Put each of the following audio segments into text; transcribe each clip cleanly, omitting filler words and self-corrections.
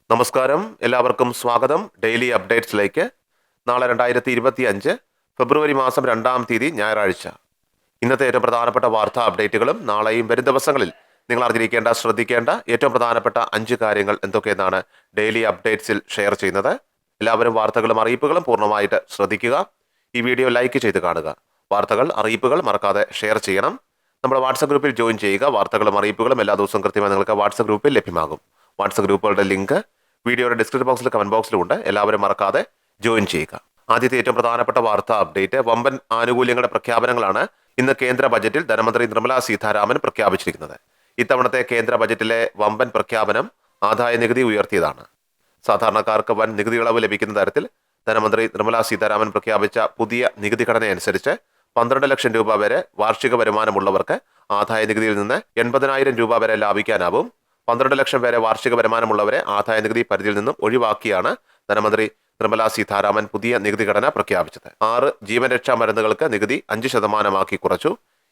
നമസ്കാരം, എല്ലാവർക്കും സ്വാഗതം. ഡെയിലി അപ്ഡേറ്റ്സിലേക്ക്. നാളെ 2025 ഫെബ്രുവരി മാസം 2-ാം തീയതി ഞായറാഴ്ച. ഇന്നത്തെ ഏറ്റവും പ്രധാനപ്പെട്ട വാർത്താ അപ്ഡേറ്റുകളും നാളെയും വരും ദിവസങ്ങളിൽ നിങ്ങൾ അറിഞ്ഞിരിക്കേണ്ട, ശ്രദ്ധിക്കേണ്ട ഏറ്റവും പ്രധാനപ്പെട്ട 5 കാര്യങ്ങൾ എന്തൊക്കെയെന്നാണ് ഡെയിലി അപ്ഡേറ്റ്സിൽ ഷെയർ ചെയ്യുന്നത്. എല്ലാവരും വാർത്തകളും അറിയിപ്പുകളും പൂർണ്ണമായിട്ട് ശ്രദ്ധിക്കുക. ഈ വീഡിയോ ലൈക്ക് ചെയ്ത് കാണുക. വാർത്തകൾ, അറിയിപ്പുകൾ മറക്കാതെ ഷെയർ ചെയ്യണം. നമ്മുടെ വാട്സപ്പ് ഗ്രൂപ്പിൽ ജോയിൻ ചെയ്യുക. വാർത്തകളും അറിയിപ്പുകളും എല്ലാ ദിവസവും കൃത്യമായി നിങ്ങൾക്ക് വാട്സപ്പ് ഗ്രൂപ്പിൽ ലഭ്യമാകും. വാട്സപ്പ് ഗ്രൂപ്പുകളുടെ ലിങ്ക് വീഡിയോയുടെ ഡിസ്ക്രിപ്ഷൻ ബോക്സിൽ, കമന്റ് ബോക്സിലും ഉണ്ട്. എല്ലാവരും മറക്കാതെ ജോയിൻ ചെയ്യുക. ആദ്യത്തെ ഏറ്റവും പ്രധാനപ്പെട്ട വാർത്താ അപ്ഡേറ്റ്, വമ്പൻ ആനുകൂല്യങ്ങളുടെ പ്രഖ്യാപനങ്ങളാണ് ഇന്ന് കേന്ദ്ര ബജറ്റിൽ ധനമന്ത്രി നിർമ്മലാ സീതാരാമൻ പ്രഖ്യാപിച്ചിരിക്കുന്നത്. ഇത്തവണത്തെ കേന്ദ്ര ബജറ്റിലെ വമ്പൻ പ്രഖ്യാപനം ആദായ നികുതി ഉയർത്തിയതാണ്. സാധാരണക്കാർക്ക് വൻ നികുതി ഇളവ് ലഭിക്കുന്ന തരത്തിൽ ധനമന്ത്രി നിർമ്മലാ സീതാരാമൻ പ്രഖ്യാപിച്ച പുതിയ നികുതി ഘടനയനുസരിച്ച് 12 ലക്ഷം രൂപ വരെ വാർഷിക വരുമാനമുള്ളവർക്ക് ആദായ നികുതിയിൽ നിന്ന് 80,000 രൂപ വരെ ലാഭിക്കാനാവും. 12 ലക്ഷം വരെ വാർഷിക വരുമാനമുള്ളവരെ ആദായ നികുതി പരിധിയിൽ നിന്നും ഒഴിവാക്കിയാണ് ധനമന്ത്രി നിർമ്മലാ സീതാരാമൻ പുതിയ നികുതി ഘടന പ്രഖ്യാപിച്ചത്. 6 ജീവൻ രക്ഷാ മരുന്നുകൾക്ക് നികുതി 5% കുറച്ചു.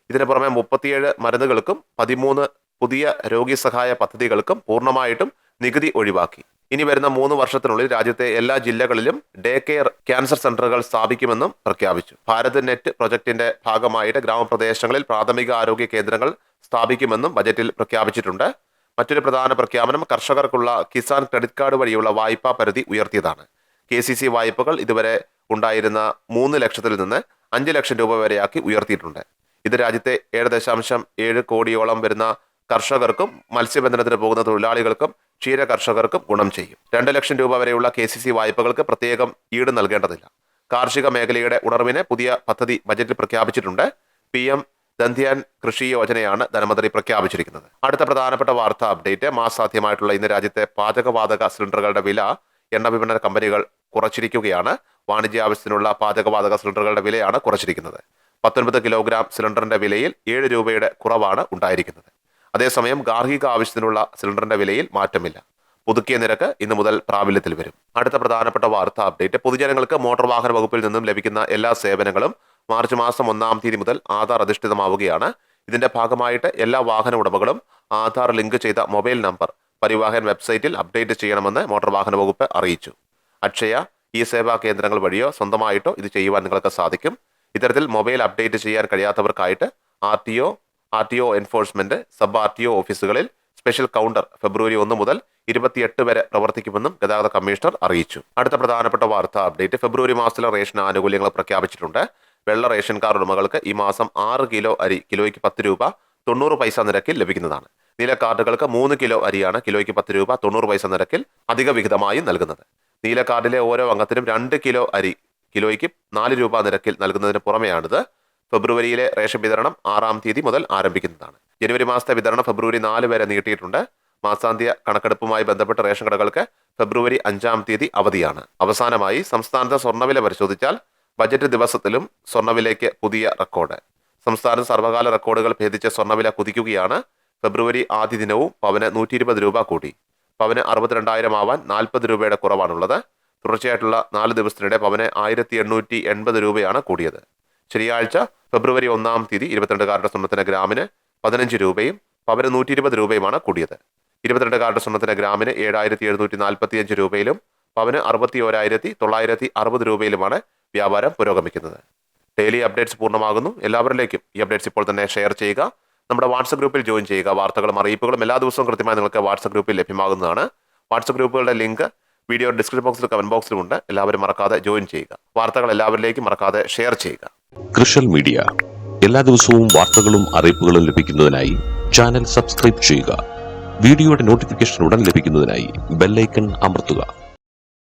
ഇതിനു പുറമെ 37 മരുന്നുകൾക്കും 13 പുതിയ രോഗി സഹായ പദ്ധതികൾക്കും പൂർണ്ണമായിട്ടും നികുതി ഒഴിവാക്കി. ഇനി വരുന്ന 3 വർഷത്തിനുള്ളിൽ രാജ്യത്തെ എല്ലാ ജില്ലകളിലും ഡേ കെയർ ക്യാൻസർ സെന്ററുകൾ സ്ഥാപിക്കുമെന്നും പ്രഖ്യാപിച്ചു. ഭാരത് നെറ്റ് പ്രൊജക്ടിന്റെ ഭാഗമായിട്ട് ഗ്രാമപ്രദേശങ്ങളിൽ പ്രാഥമിക ആരോഗ്യ കേന്ദ്രങ്ങൾ സ്ഥാപിക്കുമെന്നും ബജറ്റിൽ പ്രഖ്യാപിച്ചിട്ടുണ്ട്. മറ്റൊരു പ്രധാന പ്രഖ്യാപനം കർഷകർക്കുള്ള കിസാൻ ക്രെഡിറ്റ് കാർഡ് വഴിയുള്ള വായ്പാ പരിധി ഉയർത്തിയതാണ്. KCC വായ്പകൾ ഇതുവരെ ഉണ്ടായിരുന്ന 3 ലക്ഷത്തിൽ നിന്ന് 5 ലക്ഷം രൂപ വരെയാക്കി ഉയർത്തിയിട്ടുണ്ട്. ഇത് രാജ്യത്തെ 7.7 കോടിയോളം വരുന്ന കർഷകർക്കും മത്സ്യബന്ധനത്തിന് പോകുന്ന തൊഴിലാളികൾക്കും ക്ഷീര കർഷകർക്കും ഗുണം ചെയ്യും. 2 ലക്ഷം രൂപ വരെയുള്ള KCC വായ്പകൾക്ക് പ്രത്യേകം ഈട് നൽകേണ്ടതില്ല. കാർഷിക മേഖലയുടെ ഉണർവിന് പുതിയ പദ്ധതി ബജറ്റിൽ പ്രഖ്യാപിച്ചിട്ടുണ്ട്. PM ധൻധ്യാൻ കൃഷി യോജനയാണ് ധനമന്ത്രി പ്രഖ്യാപിച്ചിരിക്കുന്നത്. അടുത്ത പ്രധാനപ്പെട്ട വാർത്താ അപ്ഡേറ്റ്, മാസാധ്യമായിട്ടുള്ള ഇന്ന് രാജ്യത്തെ പാചകവാതക സിലിണ്ടറുകളുടെ വില എണ്ണ വിപണന കമ്പനികൾ കുറച്ചിരിക്കുകയാണ്. വാണിജ്യ ആവശ്യത്തിനുള്ള പാചകവാതക സിലിണ്ടറുകളുടെ വിലയാണ് കുറച്ചിരിക്കുന്നത്. 19 കിലോഗ്രാം സിലിണ്ടറിന്റെ വിലയിൽ 7 രൂപയുടെ കുറവാണ് ഉണ്ടായിരിക്കുന്നത്. അതേസമയം ഗാർഹിക ആവശ്യത്തിനുള്ള സിലിണ്ടറിന്റെ വിലയിൽ മാറ്റമില്ല. പുതുക്കിയ നിരക്ക് ഇന്നു മുതൽ പ്രാബല്യത്തിൽ വരും. അടുത്ത പ്രധാനപ്പെട്ട വാർത്താ അപ്ഡേറ്റ്, പൊതുജനങ്ങൾക്ക് മോട്ടോർ വാഹന വകുപ്പിൽ നിന്നും ലഭിക്കുന്ന എല്ലാ സേവനങ്ങളും മാർച്ച് മാസം 1-ാം തീയതി മുതൽ ആധാർ അധിഷ്ഠിതമാവുകയാണ്. ഇതിന്റെ ഭാഗമായിട്ട് എല്ലാ വാഹന ഉടമകളും ആധാർ ലിങ്ക് ചെയ്ത മൊബൈൽ നമ്പർ പരിവാഹൻ വെബ്സൈറ്റിൽ അപ്ഡേറ്റ് ചെയ്യണമെന്ന് മോട്ടോർ വാഹന വകുപ്പ് അറിയിച്ചു. അക്ഷയ, സേവാ കേന്ദ്രങ്ങൾ വഴിയോ സ്വന്തമായിട്ടോ ഇത് ചെയ്യുവാൻ നിങ്ങൾക്ക് സാധിക്കും. ഇത്തരത്തിൽ മൊബൈൽ അപ്ഡേറ്റ് ചെയ്യാൻ കഴിയാത്തവർക്കായിട്ട് RTO എൻഫോഴ്സ്മെന്റ്, സബ് RTO ഓഫീസുകളിൽ സ്പെഷ്യൽ കൗണ്ടർ ഫെബ്രുവരി 1 മുതൽ 28 വരെ പ്രവർത്തിക്കുമെന്നും ഗതാഗത കമ്മീഷണർ അറിയിച്ചു. അടുത്ത പ്രധാനപ്പെട്ട വാർത്താ അപ്ഡേറ്റ്, ഫെബ്രുവരി മാസത്തിലെ റേഷൻ ആനുകൂല്യങ്ങൾ പ്രഖ്യാപിച്ചിട്ടുണ്ട്. വെള്ള റേഷൻ കാർഡ് ഉടമകൾക്ക് ഈ മാസം 6 കിലോ അരി കിലോയ്ക്ക് 10 രൂപ 90 പൈസ നിരക്കിൽ ലഭിക്കുന്നതാണ്. നീല കാർഡുകൾക്ക് 3 കിലോ അരിയാണ് കിലോയ്ക്ക് 10 രൂപ 90 പൈസ നിരക്കിൽ അധിക വിഹിതമായി നൽകുന്നത്. നീല കാർഡിലെ ഓരോ അംഗത്തിനും 2 കിലോ അരി കിലോയ്ക്ക് 4 രൂപ നിരക്കിൽ നൽകുന്നതിന് പുറമെയാണിത്. ഫെബ്രുവരിയിലെ റേഷൻ വിതരണം 6-ാം തീയതി മുതൽ ആരംഭിക്കുന്നതാണ്. ജനുവരി മാസത്തെ വിതരണം ഫെബ്രുവരി 4 വരെ നീട്ടിയിട്ടുണ്ട്. മാസാന്ത്യ കണക്കെടുപ്പുമായി ബന്ധപ്പെട്ട് റേഷൻ കടകൾക്ക് ഫെബ്രുവരി 5-ാം തീയതി അവധിയാണ്. അവസാനമായി സംസ്ഥാനത്തെ സ്വർണ്ണവില പരിശോധിച്ചാൽ ബജറ്റ് ദിവസത്തിലും സ്വർണ്ണവിലയ്ക്ക് പുതിയ റെക്കോർഡ്. സംസ്ഥാനത്ത് സർവകാല റെക്കോർഡുകൾ ഭേദിച്ച സ്വർണ്ണവില കുതിക്കുകയാണ്. ഫെബ്രുവരി ആദ്യ ദിനവും പവന് 120 രൂപ കൂടി. പവന് 62,000 ആവാൻ 40 രൂപയുടെ കുറവാണുള്ളത്. തുടർച്ചയായിട്ടുള്ള 4 ദിവസത്തിനിടെ പവന് 1,880 രൂപയാണ് കൂടിയത്. ശനിയാഴ്ച ഫെബ്രുവരി 1-ാം തീയതി 22-കാരുടെ സ്വർണ്ണത്തിന് ഗ്രാമിന് 15 രൂപയും പവന് 120 രൂപയുമാണ് കൂടിയത്. 22-കാരുടെ സ്വർണ്ണത്തിന് ഗ്രാമിന് 7,745 രൂപയിലും പവന് 61,960 രൂപയിലുമാണ് വ്യാപാരം പുരോഗമിക്കുന്നത്. ഡെയിലി അപ്ഡേറ്റ്സ് പൂർണ്ണമാകുന്നു. എല്ലാവരിലേക്കും ഈ അപ്ഡേറ്റ്സ് ഇപ്പോൾ തന്നെ ഷെയർ ചെയ്യുക. നമ്മുടെ വാട്സപ്പ് ഗ്രൂപ്പിൽ ജോയിൻ ചെയ്യുക. വാർത്തകളും അറിയിപ്പുകളും എല്ലാ ദിവസവും കൃത്യമായി നിങ്ങൾക്ക് വാട്സപ്പ് ഗ്രൂപ്പിൽ ലഭ്യമാകുന്നതാണ്. വാട്സപ്പ് ഗ്രൂപ്പുകളുടെ ലിങ്ക് വീഡിയോ ഡിസ്ക്രിപ്ഷൻ ബോക്സിലും കമന്റ് ബോക്സിലും ഉണ്ട്. എല്ലാവരും മറക്കാതെ ജോയിൻ ചെയ്യുക. വാർത്തകൾ എല്ലാവരിലേക്കും മറക്കാതെ ഷെയർ ചെയ്യുക. കൃഷൽ മീഡിയ എല്ലാ ദിവസവും വാർത്തകളും അറിയിപ്പുകളും ലഭിക്കുന്നതിനായി ചാനൽ സബ്സ്ക്രൈബ് ചെയ്യുക. വീഡിയോയുടെ നോട്ടിഫിക്കേഷൻ ഉടൻ ലഭിക്കുന്നതിനായി ബെല്ലൈക്കൺ അമർത്തുക.